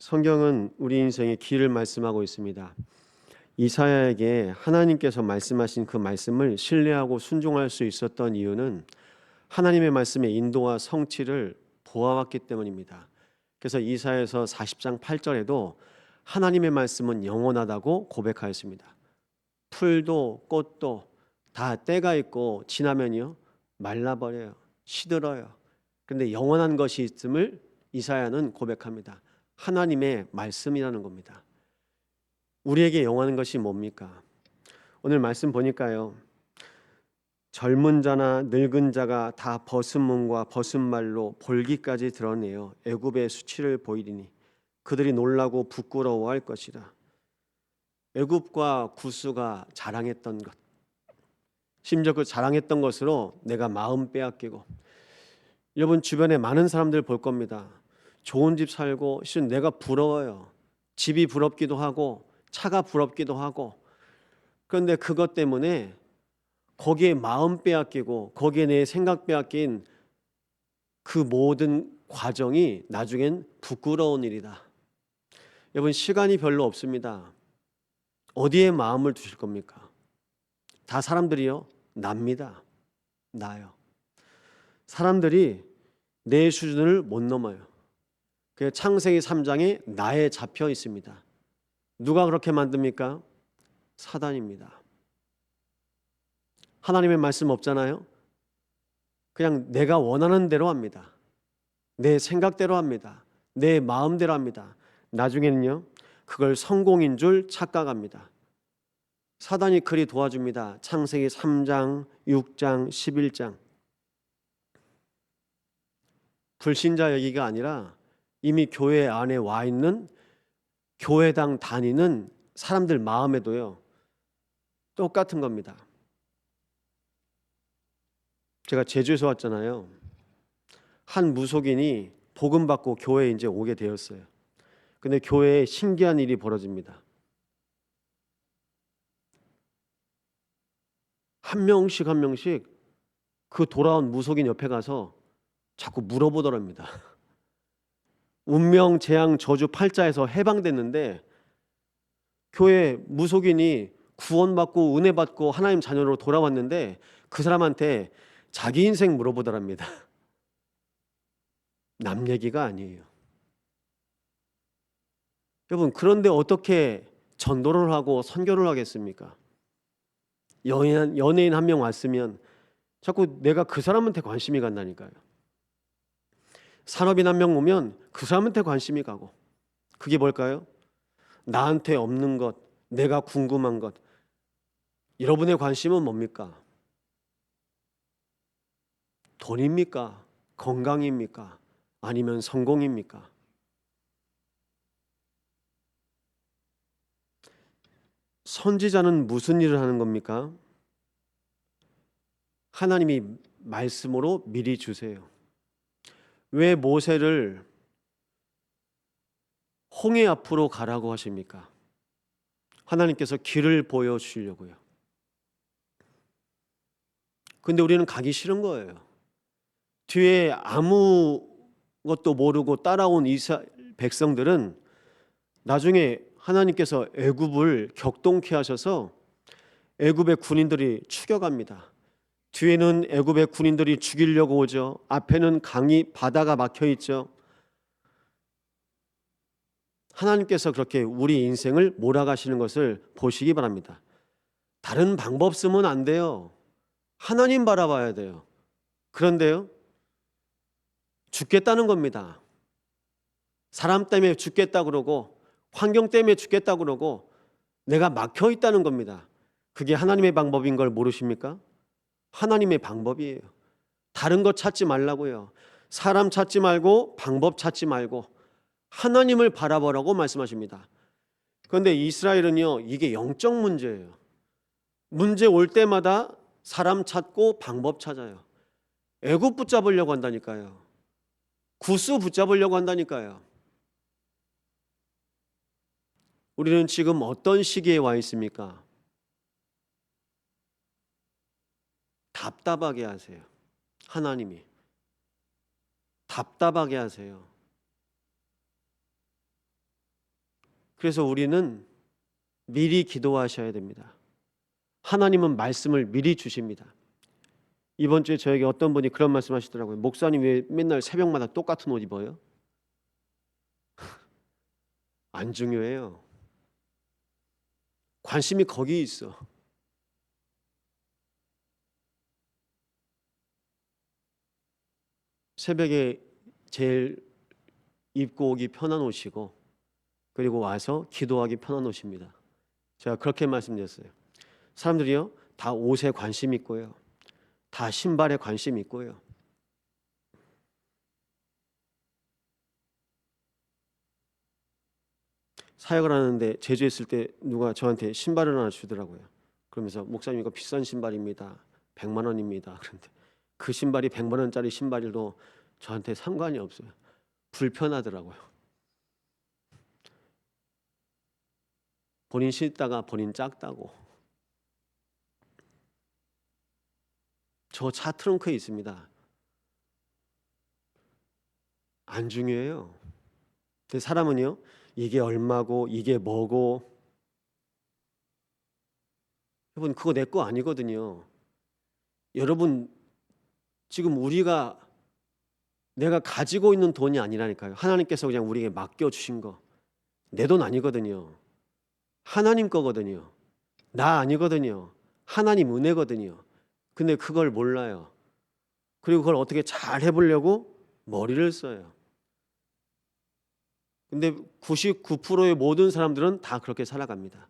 성경은 우리 인생의 길을 말씀하고 있습니다. 이사야에게 하나님께서 말씀하신 그 말씀을 신뢰하고 순종할 수 있었던 이유는 하나님의 말씀의 인도와 성취를 보아왔기 때문입니다. 그래서 이사야서 40장 8절에도 하나님의 말씀은 영원하다고 고백하였습니다. 풀도 꽃도 다 때가 있고 지나면요 말라버려요, 시들어요. 그런데 영원한 것이 있음을 이사야는 고백합니다. 하나님의 말씀이라는 겁니다. 우리에게 영원한 것이 뭡니까? 오늘 말씀 보니까요, 젊은 자나 늙은 자가 다 벗은 몸과 벗은 말로 볼기까지 드러내어 애굽의 수치를 보이리니 그들이 놀라고 부끄러워할 것이라. 애굽과 구스가 자랑했던 것, 심지어 그 자랑했던 것으로 내가 마음 빼앗기고, 여러분 주변에 많은 사람들 볼 겁니다. 좋은 집 살고 실은 내가 부러워요. 집이 부럽기도 하고 차가 부럽기도 하고, 그런데 그것 때문에 거기에 마음 빼앗기고 거기에 내 생각 빼앗긴 그 모든 과정이 나중엔 부끄러운 일이다. 여러분 시간이 별로 없습니다. 어디에 마음을 두실 겁니까? 다 사람들이요 납니다. 나요. 사람들이 내 수준을 못 넘어요. 그 창세기 3장에 나에 잡혀 있습니다. 누가 그렇게 만듭니까? 사단입니다. 하나님의 말씀 없잖아요. 그냥 내가 원하는 대로 합니다. 내 생각대로 합니다. 내 마음대로 합니다. 나중에는요 그걸 성공인 줄 착각합니다. 사단이 그리 도와줍니다. 창세기 3장, 6장, 11장. 불신자 얘기가 아니라 이미 교회 안에 와 있는 교회당 다니는 사람들 마음에도요 똑같은 겁니다. 제가 제주에서 왔잖아요. 한 무속인이 복음 받고 교회에 이제 오게 되었어요. 근데 교회에 신기한 일이 벌어집니다. 한 명씩 한 명씩 그 돌아온 무속인 옆에 가서 자꾸 물어보더랍니다. 운명, 재앙, 저주, 팔자에서 해방됐는데 교회 무속인이 구원받고 은혜받고 하나님 자녀로 돌아왔는데 그 사람한테 자기 인생 물어보더랍니다. 남 얘기가 아니에요. 여러분 그런데 어떻게 전도를 하고 선교를 하겠습니까? 연예인 한 명 왔으면 자꾸 내가 그 사람한테 관심이 간다니까요. 산업인 한 명 오면 그 사람한테 관심이 가고, 그게 뭘까요? 나한테 없는 것, 내가 궁금한 것. 여러분의 관심은 뭡니까? 돈입니까? 건강입니까? 아니면 성공입니까? 선지자는 무슨 일을 하는 겁니까? 하나님이 말씀으로 미리 주세요. 왜 모세를 홍해 앞으로 가라고 하십니까? 하나님께서 길을 보여주시려고요. 근데 우리는 가기 싫은 거예요. 뒤에 아무것도 모르고 따라온 백성들은 나중에 하나님께서 애굽을 격동케 하셔서 애굽의 군인들이 추격합니다. 뒤에는 애굽의 군인들이 죽이려고 오죠. 앞에는 강이 바다가 막혀 있죠. 하나님께서 그렇게 우리 인생을 몰아가시는 것을 보시기 바랍니다. 다른 방법 쓰면 안 돼요. 하나님 바라봐야 돼요. 그런데요 죽겠다는 겁니다. 사람 때문에 죽겠다 그러고 환경 때문에 죽겠다 그러고 내가 막혀 있다는 겁니다. 그게 하나님의 방법인 걸 모르십니까? 하나님의 방법이에요. 다른 것 찾지 말라고요. 사람 찾지 말고 방법 찾지 말고 하나님을 바라보라고 말씀하십니다. 그런데 이스라엘은요 이게 영적 문제예요. 문제 올 때마다 사람 찾고 방법 찾아요. 애굽 붙잡으려고 한다니까요. 구스 붙잡으려고 한다니까요. 우리는 지금 어떤 시기에 와 있습니까? 답답하게 하세요. 하나님이 답답하게 하세요. 그래서 우리는 미리 기도하셔야 됩니다. 하나님은 말씀을 미리 주십니다. 이번 주에 저에게 어떤 분이 그런 말씀 하시더라고요. 목사님 왜 맨날 새벽마다 똑같은 옷 입어요? 안 중요해요. 관심이 거기 있어. 새벽에 제일 입고 오기 편한 옷이고, 그리고 와서 기도하기 편한 옷입니다. 제가 그렇게 말씀드렸어요. 사람들이요, 다 옷에 관심 있고요, 다 신발에 관심 있고요. 사역을 하는데 제주에 있을 때 누가 저한테 신발을 하나 주더라고요. 그러면서 목사님 이거 비싼 신발입니다. 100만 원입니다. 그런데 그 신발이 100만 원짜리 신발이도 저한테 상관이 없어요. 불편하더라고요. 본인 신다가 본인 작다고. 저 차 트렁크에 있습니다. 안 중요해요. 근데 사람은요, 이게 얼마고 이게 뭐고, 여러분 그거 내 거 아니거든요. 여러분 지금 내가 가지고 있는 돈이 아니라니까요. 하나님께서 그냥 우리에게 맡겨주신 거. 내 돈 아니거든요. 하나님 거거든요. 나 아니거든요. 하나님 은혜거든요. 근데 그걸 몰라요. 그리고 그걸 어떻게 잘 해보려고 머리를 써요. 근데 99%의 모든 사람들은 다 그렇게 살아갑니다.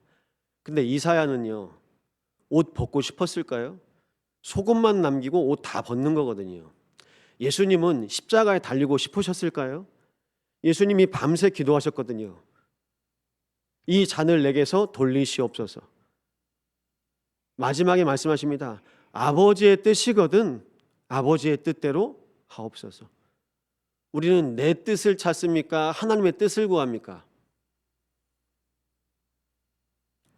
근데 이사야는요, 옷 벗고 싶었을까요? 속옷만 남기고 옷 다 벗는 거거든요. 예수님은 십자가에 달리고 싶으셨을까요? 예수님이 밤새 기도하셨거든요. 이 잔을 내게서 돌리시옵소서. 마지막에 말씀하십니다. 아버지의 뜻이거든 아버지의 뜻대로 하옵소서. 우리는 내 뜻을 찾습니까? 하나님의 뜻을 구합니까?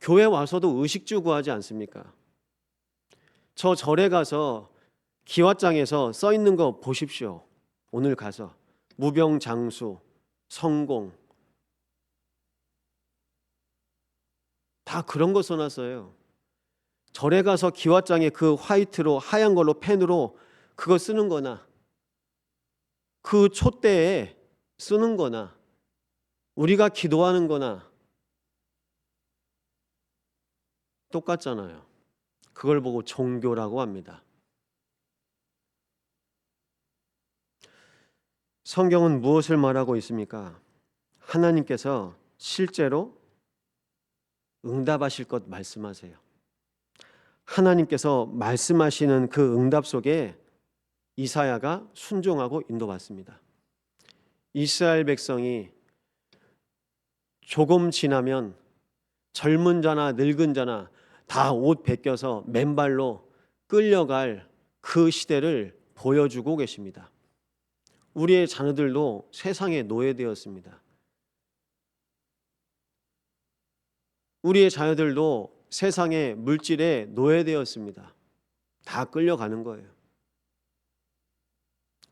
교회 와서도 의식주 구하지 않습니까? 저 절에 가서 기와장에서 써 있는 거 보십시오. 오늘 가서 무병장수, 성공 다 그런 거 써놨어요. 절에 가서 기와장에 그 화이트로 하얀 걸로 펜으로 그거 쓰는 거나 그 촛대에 쓰는 거나 우리가 기도하는 거나 똑같잖아요. 그걸 보고 종교라고 합니다. 성경은 무엇을 말하고 있습니까? 하나님께서 실제로 응답하실 것 말씀하세요. 하나님께서 말씀하시는 그 응답 속에 이사야가 순종하고 인도받습니다. 이스라엘 백성이 조금 지나면 젊은 자나 늙은 자나 다 옷 벗겨서 맨발로 끌려갈 그 시대를 보여주고 계십니다. 우리의 자녀들도 세상에 노예되었습니다. 우리의 자녀들도 세상의 물질에 노예되었습니다. 다 끌려가는 거예요.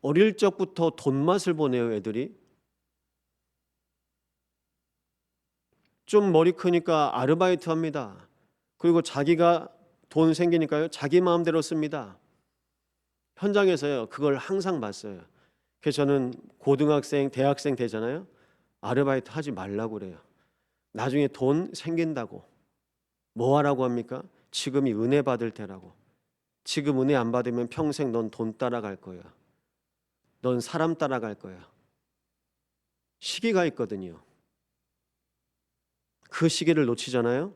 어릴 적부터 돈 맛을 보네요, 애들이. 좀 머리 크니까 아르바이트 합니다. 그리고 자기가 돈 생기니까요, 자기 마음대로 씁니다. 현장에서요, 그걸 항상 봤어요. 그래서 저는 고등학생, 대학생 되잖아요. 아르바이트 하지 말라고 그래요. 나중에 돈 생긴다고. 뭐 하라고 합니까? 지금이 은혜 받을 때라고. 지금 은혜 안 받으면 평생 넌 돈 따라갈 거야. 넌 사람 따라갈 거야. 시기가 있거든요. 그 시기를 놓치잖아요.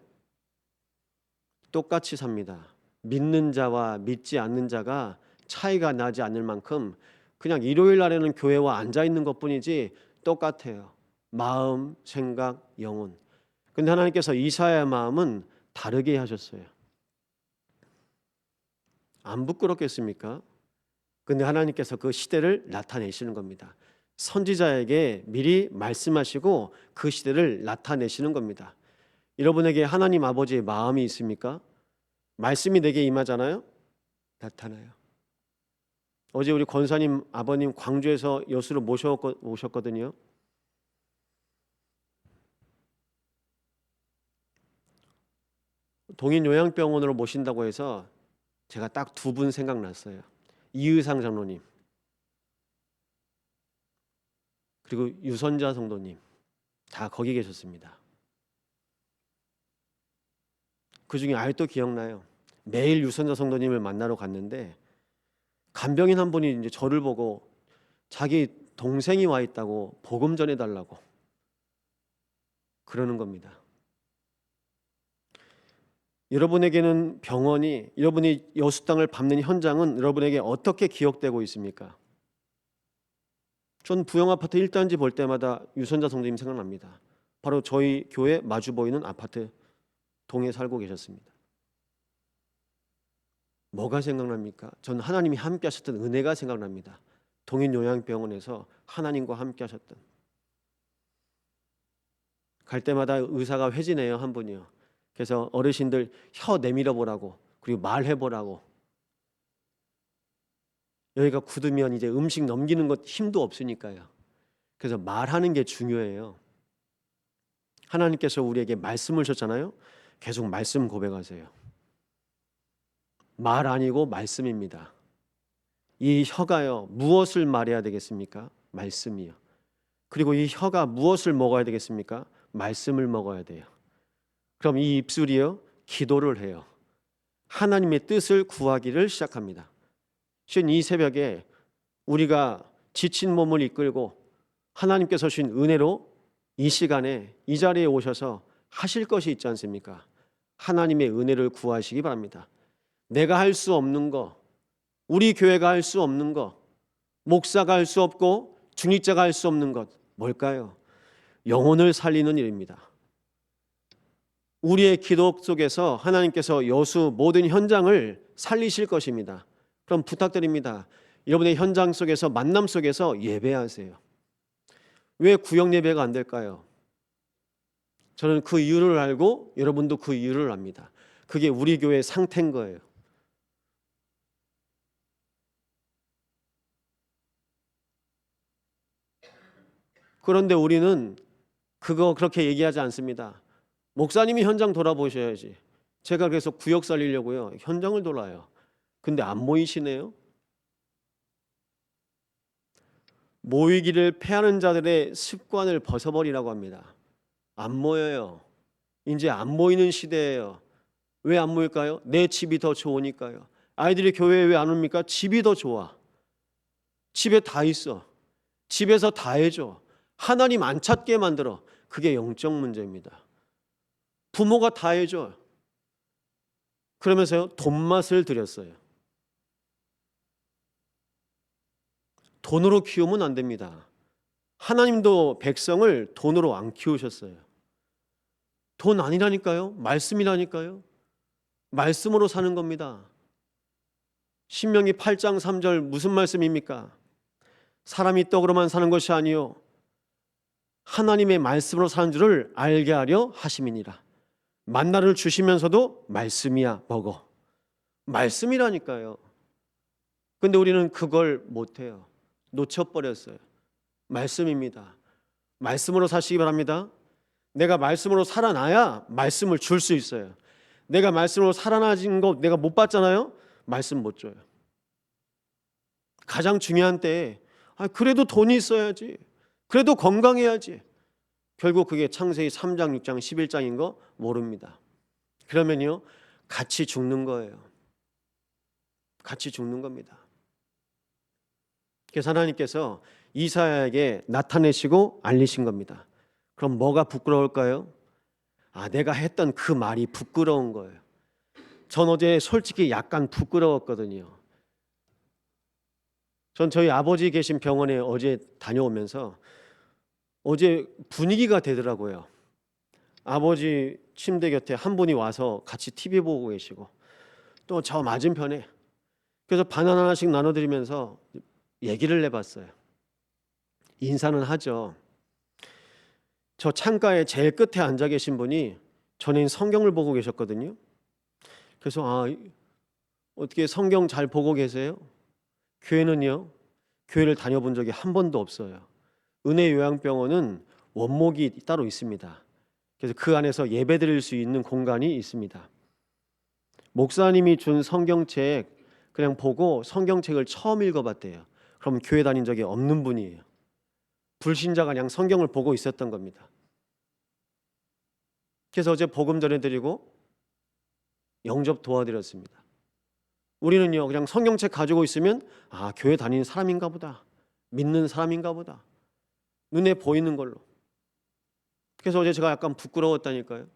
똑같이 삽니다. 믿는 자와 믿지 않는 자가 차이가 나지 않을 만큼 그냥 일요일 날에는 교회와 앉아 있는 것뿐이지 똑같아요. 마음, 생각, 영혼. 근데 하나님께서 이사야의 마음은 다르게 하셨어요. 안 부끄럽겠습니까? 근데 하나님께서 그 시대를 나타내시는 겁니다. 선지자에게 미리 말씀하시고 그 시대를 나타내시는 겁니다. 여러분에게 하나님 아버지의 마음이 있습니까? 말씀이 내게 임하잖아요. 나타나요. 어제 우리 권사님 아버님 광주에서 여수로 모셨거든요. 동인요양병원으로 모신다고 해서 제가 딱 두 분 생각났어요. 이의상 장로님 그리고 유선자 성도님 다 거기 계셨습니다. 그중에 아직도 기억나요. 매일 유선자 성도님을 만나러 갔는데 간병인 한 분이 이제 저를 보고 자기 동생이 와 있다고 복음 전해달라고 그러는 겁니다. 여러분에게는 병원이, 여러분이 여수땅을 밟는 현장은 여러분에게 어떻게 기억되고 있습니까? 전 부영아파트 1단지 볼 때마다 유선자 성도님 생각납니다. 바로 저희 교회 마주 보이는 아파트 동에 살고 계셨습니다. 뭐가 생각납니까? 전 하나님이 함께 하셨던 은혜가 생각납니다. 동인요양병원에서 하나님과 함께 하셨던. 갈 때마다 의사가 회진해요, 한 분이요. 그래서 어르신들 혀 내밀어 보라고, 그리고 말해 보라고. 여기가 굳으면 이제 음식 넘기는 것 힘도 없으니까요. 그래서 말하는 게 중요해요. 하나님께서 우리에게 말씀을 주셨잖아요. 계속 말씀 고백하세요. 말 아니고 말씀입니다. 이 혀가요, 무엇을 말해야 되겠습니까? 말씀이요. 그리고 이 혀가 무엇을 먹어야 되겠습니까? 말씀을 먹어야 돼요. 그럼 이 입술이요, 기도를 해요. 하나님의 뜻을 구하기를 시작합니다. 이 새벽에 우리가 지친 몸을 이끌고 하나님께서 주신 은혜로 이 시간에 이 자리에 오셔서 하실 것이 있지 않습니까? 하나님의 은혜를 구하시기 바랍니다. 내가 할 수 없는 거, 우리 교회가 할 수 없는 거, 목사가 할 수 없고 중직자가 할 수 없는 것 뭘까요? 영혼을 살리는 일입니다. 우리의 기도 속에서 하나님께서 여수 모든 현장을 살리실 것입니다. 그럼 부탁드립니다. 여러분의 현장 속에서, 만남 속에서 예배하세요. 왜 구역 예배가 안 될까요? 저는 그 이유를 알고 여러분도 그 이유를 압니다. 그게 우리 교회의 상태인 거예요. 그런데 우리는 그거 그렇게 얘기하지 않습니다. 목사님이 현장 돌아보셔야지. 제가 그래서 구역 살리려고요, 현장을 돌아요. 근데 안 모이시네요. 모이기를 패하는 자들의 습관을 벗어버리라고 합니다. 안 모여요. 이제 안 모이는 시대예요. 왜 안 모일까요? 내 집이 더 좋으니까요. 아이들이 교회에 왜 안 옵니까? 집이 더 좋아. 집에 다 있어. 집에서 다 해줘. 하나님 안 찾게 만들어. 그게 영적 문제입니다. 부모가 다 해줘. 그러면서요, 돈맛을 들였어요. 돈으로 키우면 안 됩니다. 하나님도 백성을 돈으로 안 키우셨어요. 돈 아니라니까요. 말씀이라니까요. 말씀으로 사는 겁니다. 신명기 8장 3절 무슨 말씀입니까? 사람이 떡으로만 사는 것이 아니요 하나님의 말씀으로 사는 줄을 알게 하려 하심이니라. 만나를 주시면서도 말씀이야 먹어. 말씀이라니까요. 근데 우리는 그걸 못해요. 놓쳐버렸어요. 말씀입니다. 말씀으로 사시기 바랍니다. 내가 말씀으로 살아나야 말씀을 줄 수 있어요. 내가 말씀으로 살아나진 거 내가 못 봤잖아요. 말씀 못 줘요. 가장 중요한 때에 그래도 돈이 있어야지, 그래도 건강해야지. 결국 그게 창세기 3장 6장 11장인 거 모릅니다. 그러면요, 같이 죽는 거예요. 같이 죽는 겁니다. 그래서 하나님께서 이사야에게 나타내시고 알리신 겁니다. 그럼 뭐가 부끄러울까요? 내가 했던 그 말이 부끄러운 거예요. 전 어제 솔직히 약간 부끄러웠거든요. 전 저희 아버지 계신 병원에 어제 다녀오면서 어제 분위기가 되더라고요. 아버지 침대 곁에 한 분이 와서 같이 TV 보고 계시고 또 저 맞은편에, 그래서 바나나 하나씩 나눠드리면서 얘기를 해봤어요. 인사는 하죠. 저 창가에 제일 끝에 앉아 계신 분이 전엔 성경을 보고 계셨거든요. 그래서 어떻게 성경 잘 보고 계세요? 교회는요, 교회를 다녀본 적이 한 번도 없어요. 은혜요양병원은 원목이 따로 있습니다. 그래서 그 안에서 예배 드릴 수 있는 공간이 있습니다. 목사님이 준 성경책 그냥 보고 성경책을 처음 읽어봤대요. 그럼 교회 다닌 적이 없는 분이에요. 불신자가 그냥 성경을 보고 있었던 겁니다. 그래서 어제 복음 전해드리고 영접 도와드렸습니다. 우리는요 그냥 성경책 가지고 있으면 교회 다니는 사람인가 보다, 믿는 사람인가 보다, 눈에 보이는 걸로. 그래서 어제 제가 약간 부끄러웠다니까요.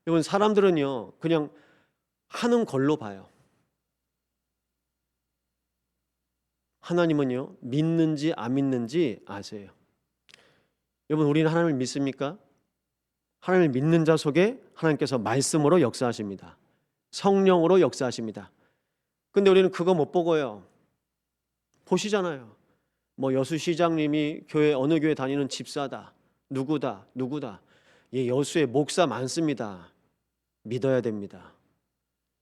이건 사람들은요 그냥 하는 걸로 봐요. 하나님은요 믿는지 안 믿는지 아세요. 여러분, 우리는 하나님을 믿습니까? 하나님을 믿는 자 속에 하나님께서 말씀으로 역사하십니다. 성령으로 역사하십니다. 근데 우리는 그거 못 보고요. 보시잖아요. 뭐 여수 시장님이 어느 교회 다니는 집사다, 누구다. 예, 여수에 목사 많습니다. 믿어야 됩니다.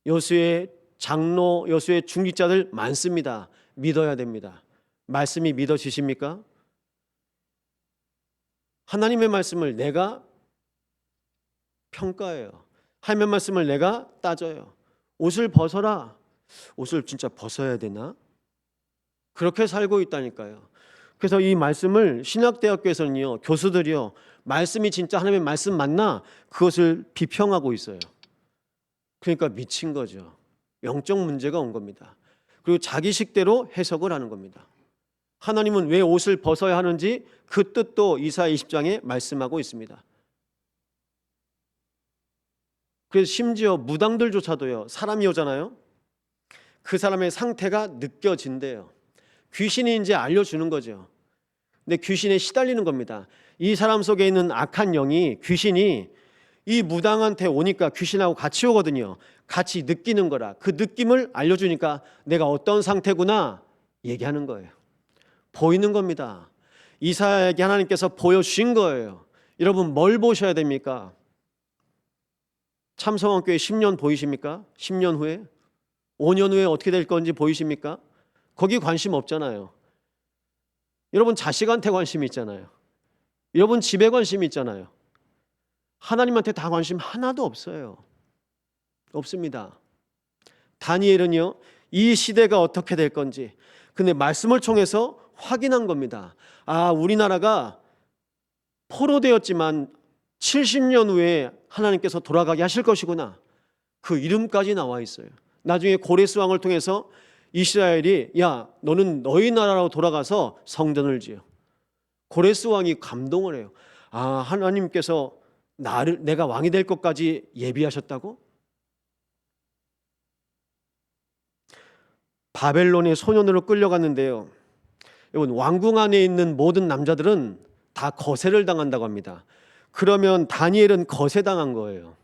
여수에 장로, 여수에 중직자들 많습니다. 믿어야 됩니다. 말씀이 믿어지십니까? 하나님의 말씀을 내가 평가해요. 하나님의 말씀을 내가 따져요. 옷을 벗어라. 옷을 진짜 벗어야 되나? 그렇게 살고 있다니까요. 그래서 이 말씀을 신학대학교에서는요, 교수들이요, 말씀이 진짜 하나님의 말씀 맞나? 그것을 비평하고 있어요. 그러니까 미친 거죠. 영적 문제가 온 겁니다. 그리고 자기식대로 해석을 하는 겁니다. 하나님은 왜 옷을 벗어야 하는지 그 뜻도 이사야 20장에 말씀하고 있습니다. 그래서 심지어 무당들조차도요, 사람이 오잖아요. 그 사람의 상태가 느껴진대요. 귀신이 이제 알려주는 거죠. 근데 귀신에 시달리는 겁니다. 이 사람 속에 있는 악한 영이, 귀신이 이 무당한테 오니까 귀신하고 같이 오거든요. 같이 느끼는 거라. 그 느낌을 알려주니까 내가 어떤 상태구나 얘기하는 거예요. 보이는 겁니다. 이사야에게 하나님께서 보여주신 거예요. 여러분, 뭘 보셔야 됩니까? 참성원교회 10년 보이십니까? 10년 후에? 5년 후에 어떻게 될 건지 보이십니까? 거기 관심 없잖아요. 여러분 자식한테 관심 있잖아요. 여러분 집에 관심 있잖아요. 하나님한테 다 관심 하나도 없어요. 없습니다. 다니엘은요, 이 시대가 어떻게 될 건지 근데 말씀을 통해서 확인한 겁니다. 우리나라가 포로되었지만 70년 후에 하나님께서 돌아가게 하실 것이구나. 그 이름까지 나와 있어요. 나중에 고레스 왕을 통해서 이스라엘이 너는 너희 나라로 돌아가서 성전을 지어. 고레스 왕이 감동을 해요. 하나님께서 내가 왕이 될 것까지 예비하셨다고? 바벨론의 소년으로 끌려갔는데요. 여러분, 왕궁 안에 있는 모든 남자들은 다 거세를 당한다고 합니다. 그러면 다니엘은 거세당한 거예요.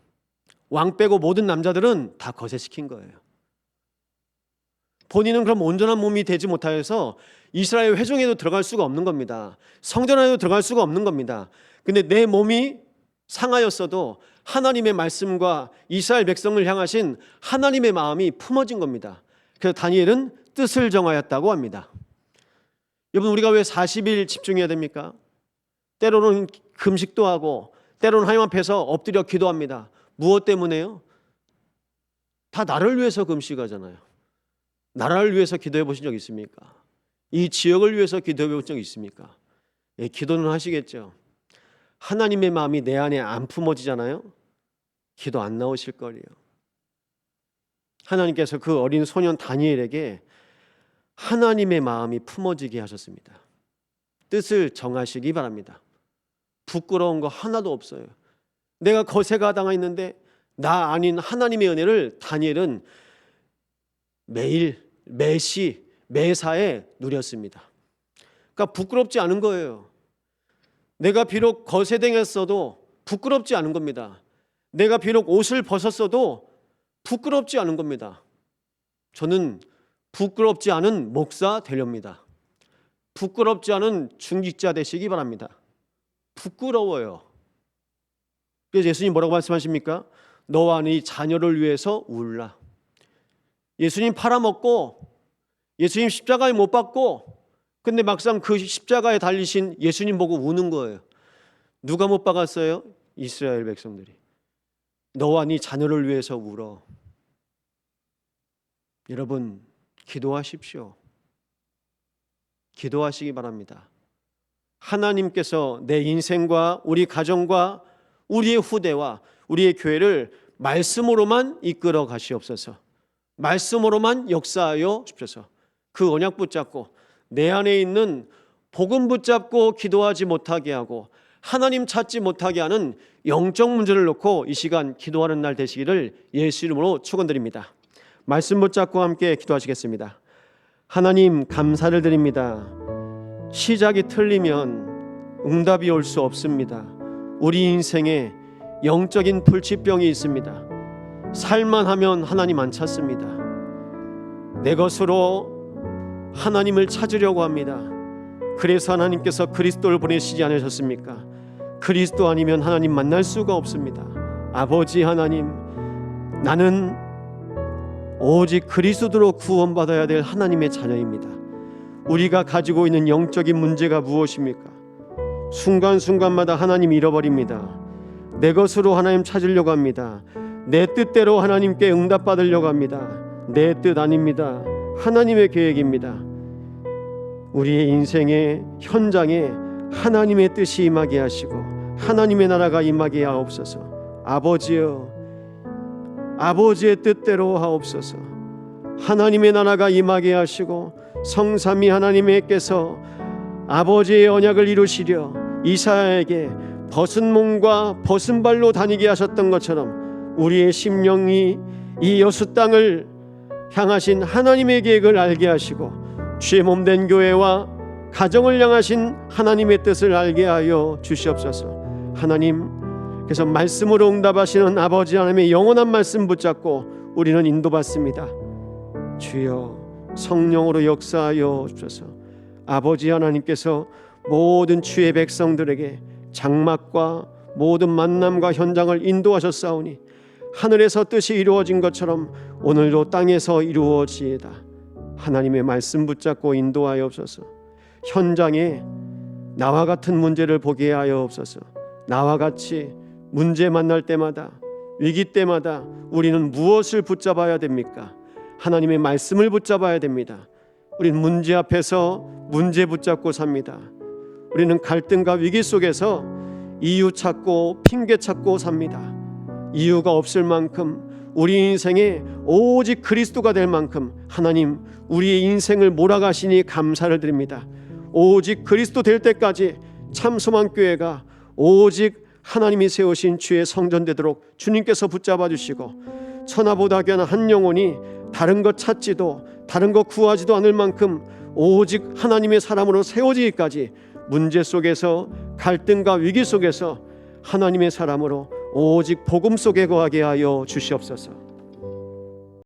왕 빼고 모든 남자들은 다 거세시킨 거예요. 본인은 그럼 온전한 몸이 되지 못하여서 이스라엘 회중에도 들어갈 수가 없는 겁니다. 성전 안에도 들어갈 수가 없는 겁니다. 근데 내 몸이 상하였어도 하나님의 말씀과 이스라엘 백성을 향하신 하나님의 마음이 품어진 겁니다. 그래서 다니엘은 뜻을 정하였다고 합니다. 여러분, 우리가 왜 40일 집중해야 됩니까? 때로는 금식도 하고 때로는 하나님 앞에서 엎드려 기도합니다. 무엇 때문에요? 다 나를 위해서 금식하잖아요. 나라를 위해서 기도해 보신 적 있습니까? 이 지역을 위해서 기도해 본 적 있습니까? 예, 기도는 하시겠죠. 하나님의 마음이 내 안에 안 품어지잖아요. 기도 안 나오실 거예요. 하나님께서 그 어린 소년 다니엘에게 하나님의 마음이 품어지게 하셨습니다. 뜻을 정하시기 바랍니다. 부끄러운 거 하나도 없어요. 내가 거세가 당했는데 나 아닌 하나님의 은혜를 다니엘은 매일, 매시, 매사에 누렸습니다. 그러니까 부끄럽지 않은 거예요. 내가 비록 거세당했어도 부끄럽지 않은 겁니다. 내가 비록 옷을 벗었어도 부끄럽지 않은 겁니다. 저는 부끄럽지 않은 목사 되렵니다. 부끄럽지 않은 중직자 되시기 바랍니다. 부끄러워요. 그래서 예수님 뭐라고 말씀하십니까? 너와 네 자녀를 위해서 울라. 예수님 팔아먹고 예수님 십자가에 못 박고 근데 막상 그 십자가에 달리신 예수님 보고 우는 거예요. 누가 못 박았어요? 이스라엘 백성들이. 너와 네 자녀를 위해서 울어. 여러분, 기도하십시오. 기도하시기 바랍니다. 하나님께서 내 인생과 우리 가정과 우리의 후대와 우리의 교회를 말씀으로만 이끌어 가시옵소서. 말씀으로만 역사하여 주옵소서. 그 언약 붙잡고 내 안에 있는 복음 붙잡고 기도하지 못하게 하고 하나님 찾지 못하게 하는 영적 문제를 놓고 이 시간 기도하는 날 되시기를 예수 이름으로 축원드립니다. 말씀 붙잡고 함께 기도하시겠습니다. 하나님, 감사를 드립니다. 시작이 틀리면 응답이 올 수 없습니다. 우리 인생에 영적인 불치병이 있습니다. 살만 하면 하나님 안 찾습니다. 내 것으로 하나님을 찾으려고 합니다. 그래서 하나님께서 그리스도를 보내시지 않으셨습니까? 그리스도 아니면 하나님 만날 수가 없습니다. 아버지 하나님, 나는 오직 그리스도로 구원받아야 될 하나님의 자녀입니다. 우리가 가지고 있는 영적인 문제가 무엇입니까? 순간순간마다 하나님 잃어버립니다. 내 것으로 하나님 찾으려고 합니다. 내 뜻대로 하나님께 응답받으려고 합니다. 내 뜻 아닙니다. 하나님의 계획입니다. 우리의 인생의 현장에 하나님의 뜻이 임하게 하시고 하나님의 나라가 임하게 하옵소서. 아버지여, 아버지의 뜻대로 하옵소서. 하나님의 나라가 임하게 하시고 성삼위 하나님께서 아버지의 언약을 이루시려 이사야에게 벗은 몸과 벗은 발로 다니게 하셨던 것처럼 우리의 심령이 이 여수 땅을 향하신 하나님의 계획을 알게 하시고 주의 몸된 교회와 가정을 향하신 하나님의 뜻을 알게 하여 주시옵소서. 하나님께서 말씀으로 응답하시는 아버지 하나님의 영원한 말씀 붙잡고 우리는 인도받습니다. 주여, 성령으로 역사하여 주셔서 아버지 하나님께서 모든 주의 백성들에게 장막과 모든 만남과 현장을 인도하셨사오니 하늘에서 뜻이 이루어진 것처럼 오늘도 땅에서 이루어지이다. 하나님의 말씀 붙잡고 인도하여 없소서. 현장에 나와 같은 문제를 보게 하여 없소서. 나와 같이 문제 만날 때마다, 위기 때마다 우리는 무엇을 붙잡아야 됩니까? 하나님의 말씀을 붙잡아야 됩니다. 우리는 문제 앞에서 문제 붙잡고 삽니다. 우리는 갈등과 위기 속에서 이유 찾고 핑계 찾고 삽니다. 이유가 없을 만큼 우리 인생에 오직 그리스도가 될 만큼 하나님 우리의 인생을 몰아가시니 감사를 드립니다. 오직 그리스도 될 때까지 참소망교회가 오직 하나님이 세우신 주의 성전 되도록 주님께서 붙잡아 주시고 천하보다 귀한 한 영혼이 다른 것 찾지도 다른 것 구하지도 않을 만큼 오직 하나님의 사람으로 세워지기까지 문제 속에서 갈등과 위기 속에서 하나님의 사람으로 오직 복음 속에 거하게 하여 주시옵소서.